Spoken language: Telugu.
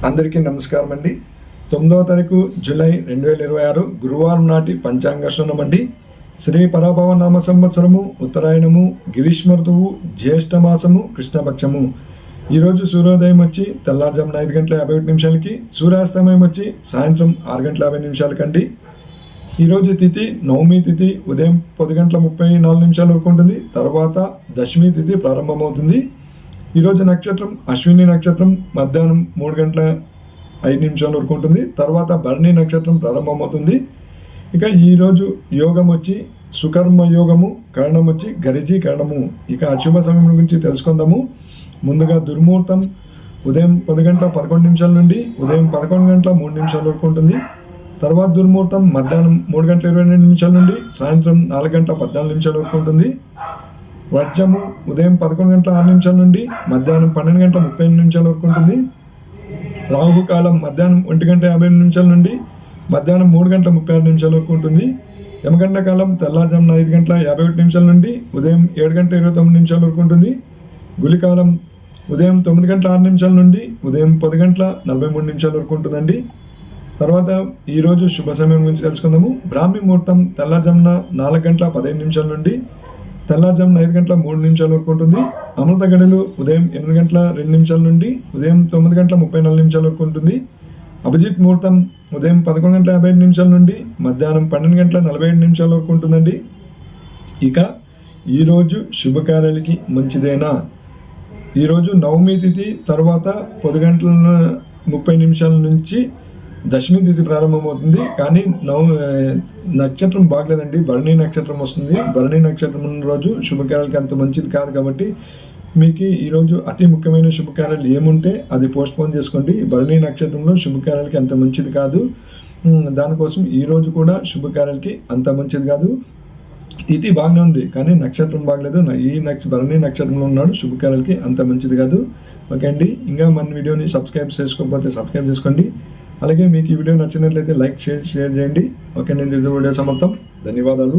అందరికీ నమస్కారం అండి. 9వ తారీఖు జూలై 2026 గురువారం నాటి పంచాంగశ్రవణం అండి. శ్రీ పరాభవ నామ సంవత్సరము ఉత్తరాయణము, గ్రీష్మ ఋతువు, జ్యేష్ఠ మాసము, కృష్ణపక్షము. ఈరోజు సూర్యోదయం వచ్చి తెల్లారుజామున 5:51 సూర్యాస్తమయం వచ్చి సాయంత్రం 6:50 అండి. ఈరోజు తిథి నవమి తిథి ఉదయం 10:34 వరకు ఉంటుంది. తర్వాత దశమి తిథి ప్రారంభమవుతుంది. ఈరోజు నక్షత్రం అశ్విని నక్షత్రం మధ్యాహ్నం 3:05 వరకు ఉంటుంది. తర్వాత భరణి నక్షత్రం ప్రారంభమవుతుంది. ఇక ఈరోజు యోగం వచ్చి సుకర్మ యోగము, కరణం వచ్చి గరిజీ కరణము. ఇక అశుభ సమయం గురించి తెలుసుకుందాము. ముందుగా దుర్ముహూర్తం ఉదయం 10:11 నుండి ఉదయం 11:03 వరకు ఉంటుంది. తర్వాత దుర్ముహూర్తం మధ్యాహ్నం 3:22 నుండి సాయంత్రం 4:14 వరకు ఉంటుంది. వర్జము ఉదయం 11:06 నుండి మధ్యాహ్నం 12:30 వరకు ఉంటుంది. రాహుకాలం మధ్యాహ్నం 1:50 నుండి మధ్యాహ్నం 3:36 వరకు ఉంటుంది. యమగండ కాలం తెల్లారుజామున 5:51 నుండి ఉదయం 7:29 వరకు ఉంటుంది. గులికాలం ఉదయం 9:06 నుండి ఉదయం 10:43 వరకు ఉంటుందండి. తర్వాత ఈరోజు శుభ సమయం గురించి తెలుసుకుందాము. బ్రాహ్మీ ముహూర్తం తెల్లారుజామున 4:15 నుండి తెల్లారుజామున 5:03 వరకు ఉంటుంది. అమృత గడియలు ఉదయం 8:02 నుండి ఉదయం 9:34 వరకు ఉంటుంది. అభిజిత్ ముహూర్తం ఉదయం 11:55 నుండి మధ్యాహ్నం 12:47 వరకు ఉంటుందండి. ఇక ఈరోజు శుభకార్యాలకి మంచిదేనా? ఈరోజు నవమి తిథి తర్వాత 10:30 నుంచి దశమి తిథి ప్రారంభమవుతుంది. కానీ నక్షత్రం బాగలేదండి, భరణి నక్షత్రం వస్తుంది. భరణి నక్షత్రం ఉన్న రోజు శుభకార్యాలకి అంత మంచిది కాదు. కాబట్టి మీకు ఈరోజు అతి ముఖ్యమైన శుభకార్యాలు ఏముంటే అది పోస్ట్పోన్ చేసుకోండి. భరణి నక్షత్రంలో శుభకార్యాలకి అంత మంచిది కాదు. దానికోసం ఈరోజు కూడా శుభకార్యాలకి అంత మంచిది కాదు. తిథి బాగానే ఉంది కానీ నక్షత్రం బాగలేదు. భరణి నక్షత్రంలో ఉన్నాడు, శుభకార్యాలకి అంత మంచిది కాదు. ఓకే అండి, ఇంకా మన వీడియోని సబ్స్క్రైబ్ చేసుకోకపోతే సబ్స్క్రైబ్ చేసుకోండి. అలాగే మీకు ఈ వీడియో నచ్చినట్లయితే లైక్ షేర్ చేయండి. ఓకే, నేను వీడియో సమాప్తం. ధన్యవాదాలు.